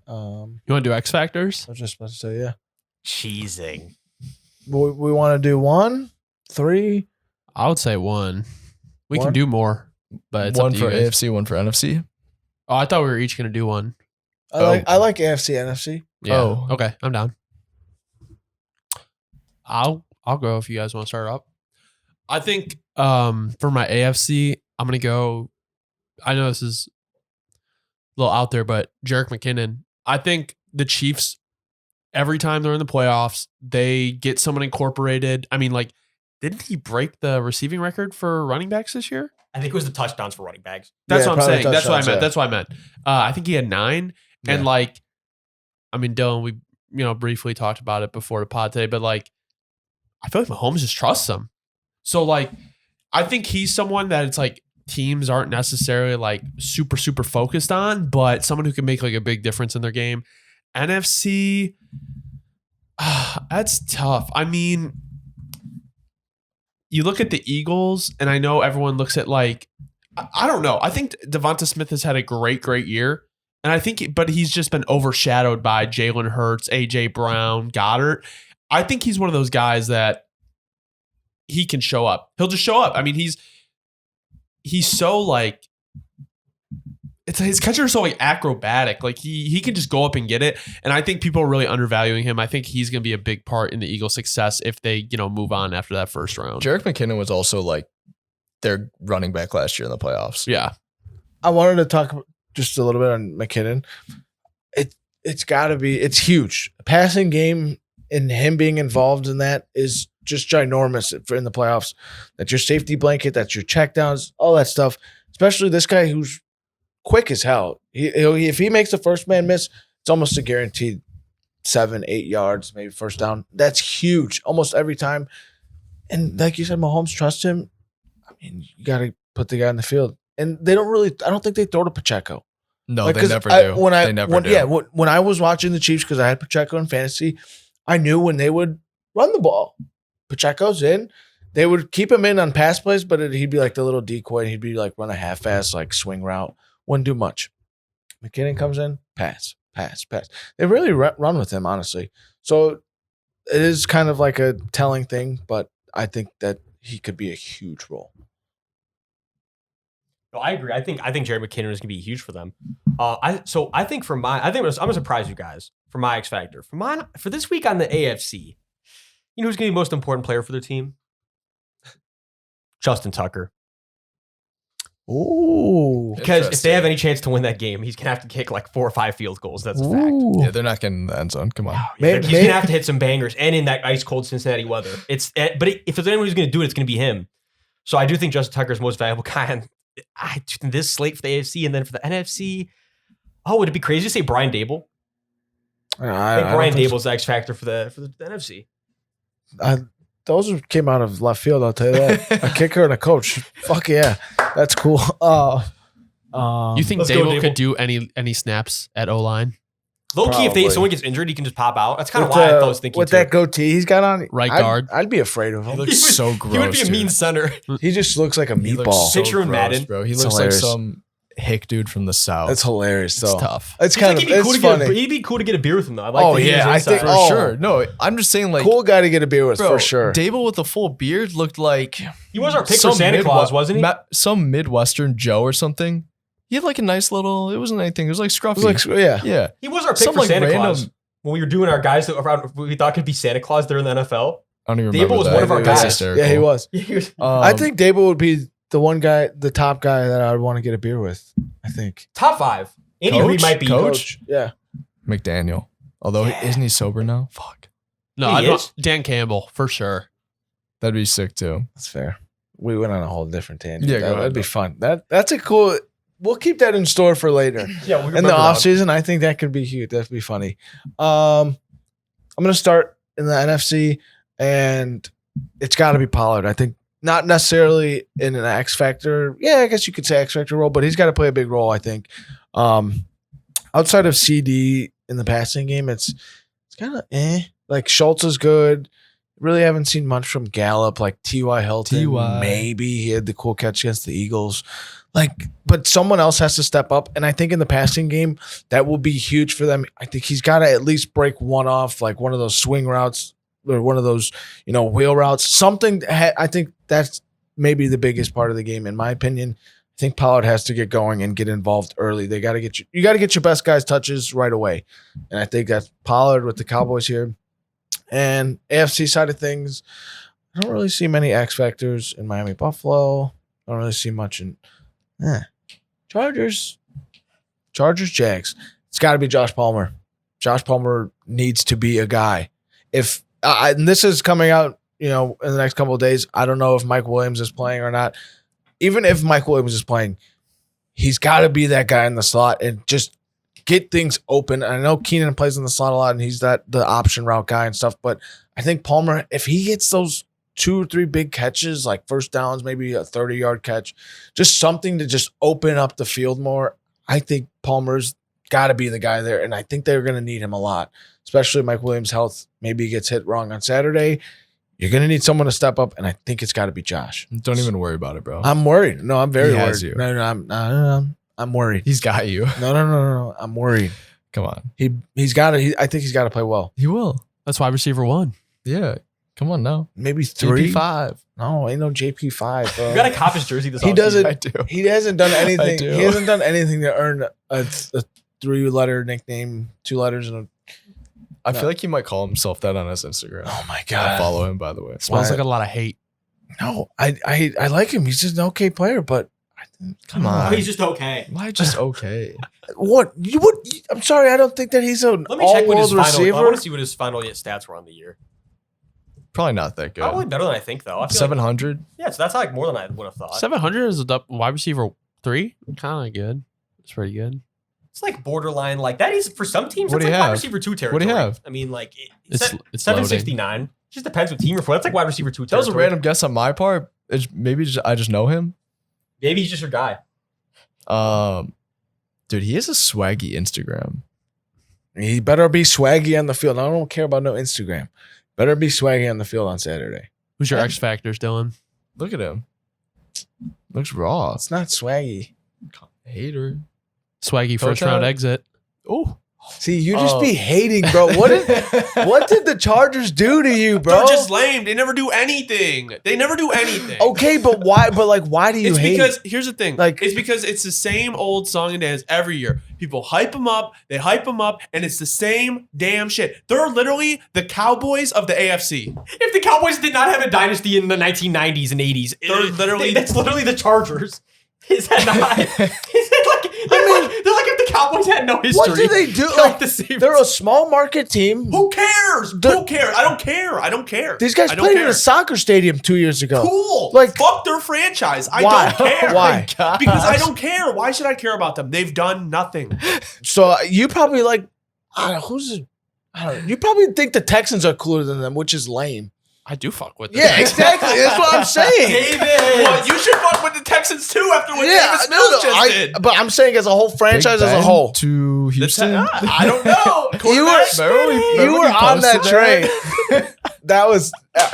You want to do X Factors? I was just about to say, yeah. Cheesing. We want to do 1, 3. I would say 1. We One? can do more, but it's One up to for you guys. AFC, one for NFC. Oh, I thought we were each going to do one. I like AFC, NFC. Yeah. Oh. Okay, I'm down. I'll go if you guys want to start up. I think for my AFC, I'm going to go. I know this is a little out there, but Jerick McKinnon. I think the Chiefs, every time they're in the playoffs, they get someone incorporated. I mean, like, didn't he break the receiving record for running backs this year? I think it was the touchdowns for running backs. That's Yeah, what I'm probably saying. That's what I touchdowns, meant. yeah. That's what I meant. I think he had 9. Yeah. And like, I mean, Dylan, we briefly talked about it before the pod today, but like, I feel like Mahomes just trusts him. So like, I think he's someone that it's like teams aren't necessarily like super, super focused on, but someone who can make like a big difference in their game. NFC, that's tough. I mean, you look at the Eagles, and I know everyone looks at like, I don't know. I think Devonta Smith has had a great, great year. And I think, but he's just been overshadowed by Jalen Hurts, AJ Brown, Goddard. I think he's one of those guys that he can show up. He'll just show up. I mean, he's so like, his catches are so like acrobatic. Like he can just go up and get it. And I think people are really undervaluing him. I think he's going to be a big part in the Eagles' success if they, move on after that first round. Jerick McKinnon was also like their running back last year in the playoffs. Yeah. I wanted to talk just a little bit on McKinnon. It's got to be, it's huge. Passing game and him being involved in that is just ginormous in the playoffs. That's your safety blanket. That's your checkdowns, all that stuff. Especially this guy who's quick as hell. If he makes the first man miss, it's almost a guaranteed 7-8 yards, maybe first down. That's huge almost every time. And like you said, Mahomes trusts him. I mean, you got to put the guy in the field. And they don't really, I don't think they throw to Pacheco. No, Like, they 'cause never I- do. When I, they never when, do. Yeah, when I was watching the Chiefs, because I had Pacheco in fantasy, I knew when they would run the ball, Pacheco's in. They would keep him in on pass plays, but he'd be like the little decoy. And he'd be like run a half-ass like swing route. Wouldn't do much. McKinnon comes in, pass. They really run with him, honestly. So it is kind of like a telling thing, but I think that he could be a huge role. No, I agree. I think Jerick McKinnon is going to be huge for them. I'm gonna surprise you guys for my X Factor. For this week on the AFC, you know who's going to be the most important player for their team? Justin Tucker. Ooh. Because if they have any chance to win that game, he's going to have to kick like 4 or 5 field goals. That's a fact. Yeah, they're not getting in the end zone. Come on. He's going to have to hit some bangers, and in that ice cold Cincinnati weather. If there's anyone who's going to do it, it's going to be him. So I do think Justin Tucker is the most valuable guy on this slate for the AFC, and then for the NFC. Oh, would it be crazy to say Brian Dable? I think Brian Dable's the X factor for the NFC. Those came out of left field, I'll tell you that. A kicker and a coach. Fuck yeah. That's cool. You think Let's go, Dable Dable. could do any snaps at O-line? Low key, Probably. if someone gets injured, he can just pop out. That's kind of with why I was thinking with too. that goatee he's got on, Right guard. I'd be afraid of He him. looks so gross. He would be a mean dude. center. He just looks like a He looks meatball. so Picture in gross, Madden. bro. He It's looks hilarious. like some hick dude from the south. That's hilarious. It's Though. tough. It's He'd kind of be cool it's to get funny. he'd be cool to get a beer with him though. I'd like Oh, to hear yeah, I his think- insight. for oh. sure. No, I'm just saying, like, Cool guy to get a beer with bro, for sure. Dable with a full beard looked like He was our pick some for Santa Claus, wasn't he? Some Midwestern Joe or something. He had like a nice little. It wasn't anything. It was like scruffy. It was like, yeah. yeah. He was our pick Some, for like, Santa random- Claus when we were doing our guys that around we thought could be Santa Claus during the NFL. I don't even Dable remember was that. one of our That's guys. hysterical. Yeah, he was. He was- I think Dable would be the one guy, the top guy that I would want to get a beer with. I think. Top 5. Andy Coach? Reid might be Coach? Yeah. McDaniel. Although Yeah. isn't he sober now? Fuck. No, He I'd is? want Dan Campbell for sure. That'd be sick too. That's fair. We went on a whole different tangent. Yeah, go ahead. that'd be fun. That's a cool. We'll keep that in store for later. Yeah, we In remember the that off one. season, I think that could be huge. That'd be funny. I'm gonna start in the NFC, and it's got to be Pollard. I think not necessarily in an X Factor. Yeah, I guess you could say X Factor role, but he's got to play a big role. I think. Outside of CD in the passing game, it's kind of Like Schultz is good. Really haven't seen much from Gallup. Like T.Y. Hilton, T.Y. maybe he had the cool catch against the Eagles. But someone else has to step up. And I think in the passing game, that will be huge for them. I think he's got to at least break one off, like one of those swing routes or one of those, wheel routes. Something. I think that's maybe the biggest part of the game, in my opinion. I think Pollard has to get going and get involved early. They got to get you got to get your best guys touches right away. And I think that's Pollard with the Cowboys here. And AFC side of things, I don't really see many X factors in Miami Buffalo. I don't really see much in Chargers, Jags. It's got to be Josh Palmer. Josh Palmer needs to be a guy. If and this is coming out, in the next couple of days. I don't know if Mike Williams is playing or not. Even if Mike Williams is playing, he's got to be that guy in the slot and just get things open. I know Keenan plays in the slot a lot, and he's the option route guy and stuff. But I think Palmer, if he gets those 2 or 3 big catches, like first downs, maybe a 30-yard catch, just something to just open up the field more, I think Palmer's got to be the guy there. And I think they're going to need him a lot, especially Mike Williams' health. Maybe he gets hit wrong on Saturday. You're going to need someone to step up, and I think it's got to be Josh. Don't even worry about it, bro. I'm worried. No, I'm very He worried. has you. No, I'm worried. He's got you. No. I'm worried. Come on. He's got to. I think he's got to play well. He will. That's wide receiver 1. Yeah. Come on now. Maybe 3. JP5. No, ain't no JP5. Bro. You got to cop his jersey this He offseason. doesn't. I do. He hasn't done anything. do. He hasn't done anything to earn a 3-letter nickname, 2 letters, and I feel like he might call himself that on his Instagram. oh my I god, follow him, by the way. Smells Why? like a lot of hate. no, I like him. He's just an okay player, but Come Oh, on. he's just okay. Why just okay? what? I'm sorry, I don't think that he's an Let me check what his all-world final. I receiver. want to see what his final stats were on the year. Probably not that good. Probably better than I think, though. I feel like, 700. yeah, so that's like more than I would have thought. 700 is a wide receiver 3. Kind of good. It's pretty good. It's like borderline, like that is for some teams. What That's do like you wide have? receiver 2 territory. What do you have? I mean, like It's 769. Just depends what team you're for. That's like wide receiver 2 That was territory. a random guess on my part. I just know him. Maybe he's just your guy. Dude, he has a swaggy Instagram. He better be swaggy on the field. I don't care about no Instagram. Better be swaggy on the field on Saturday. Who's your X factors, Dylan? Look at him. Looks raw. It's not swaggy. Hater. Swaggy first Hotel? round exit. Oh, See, you just Oh. be hating, bro. What did the Chargers do to you, bro? they're just lame. They never do anything. Okay, but why? But like, why do you It's hate? because here's the thing. Like- It's because it's the same old song and dance every year. People hype them up, and it's the same damn shit. They're literally the Cowboys of the AFC. If the Cowboys did not have a dynasty in the 1990s and 80s, They're literally- that's literally the Chargers. Is that not? Is it like they're like if the Cowboys had no history. What do they do? They're Like, the same. they're a small market team. Who cares? Who cares? I don't care. These guys I don't played in care. a soccer stadium 2 years ago. Cool. Like- Fuck their franchise. I Why? don't care. Why? Because I don't care. Why should I care about them? They've done nothing. So you probably like, I don't know, you probably think the Texans are cooler than them, which is lame. I do fuck with them. Yeah, exactly. That's what I'm saying. David. Well, you should fuck with the Texans too after what Davis Mills just did. But I'm saying as a whole franchise, Big as a Ben whole, to Houston. I don't know. you Remember were when he on that posted train. That was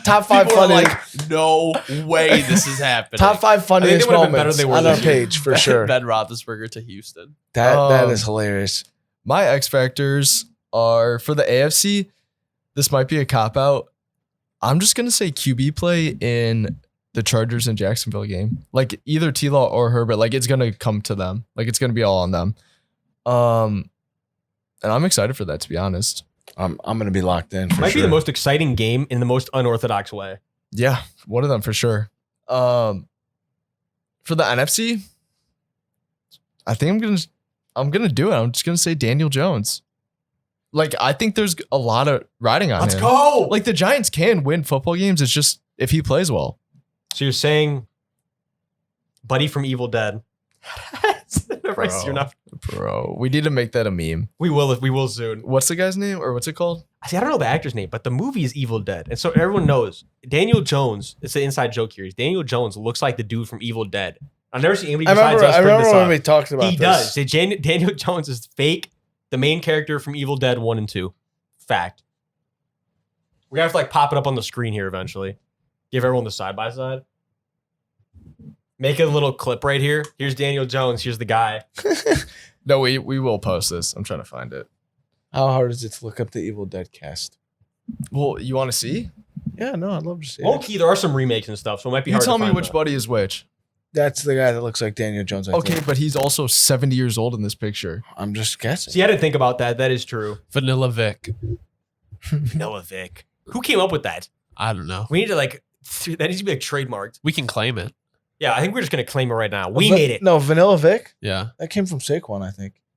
top 5 People are funny. like, no way this is happening. Top 5 funniest would've been better moments than they were on our this year. page for sure. Ben Roethlisberger to Houston. That is hilarious. My X factors are for the AFC. This might be a cop out. I'm just gonna say QB play in the Chargers and Jacksonville game. Like either T-Law or Herbert. Like it's gonna come to them. Like it's gonna be all on them. And I'm excited for that, to be honest. I'm gonna be locked in. For Might sure. be the most exciting game in the most unorthodox way. Yeah, one of them for sure. For the NFC, I think I'm gonna do it. I'm just gonna say Daniel Jones. Like I think there's a lot of riding on Let's him. go. Like the Giants can win football games. It's just if he plays well. So you're saying, Buddy from Evil Dead. You're not- Bro, we need to make that a meme. we will soon. What's the guy's name or what's it called? See, I don't know the actor's name, but the movie is Evil Dead, and so everyone knows Daniel Jones. It's an inside joke here. Daniel Jones looks like the dude from Evil Dead. I've never seen anybody besides us I bring remember this when up. we talked about He this. does. So Daniel Jones is fake. The main character from Evil Dead 1 and 2. Fact. We're gonna have to like pop it up on the screen here eventually. Give everyone the side by side. Make a little clip right here. Here's Daniel Jones. Here's the guy. No, we will post this. I'm trying to find it. How hard is it to look up the Evil Dead cast? Well, you want to see? Yeah, no, I'd love to see Low it. key, there are some remakes and stuff, so it might be You hard tell to me find which that. buddy is which. That's the guy that looks like Daniel Jones. I Okay, think. but he's also 70 years old in this picture. I'm just guessing. See, I didn't think about that. That is true. Vanilla Vic. Vanilla Vic. Who came up with that? I don't know. We need to that needs to be trademarked. We can claim it. Yeah, I think we're just gonna claim it right now. We made it. No, Vanilla Vic. Yeah. That came from Saquon, I think.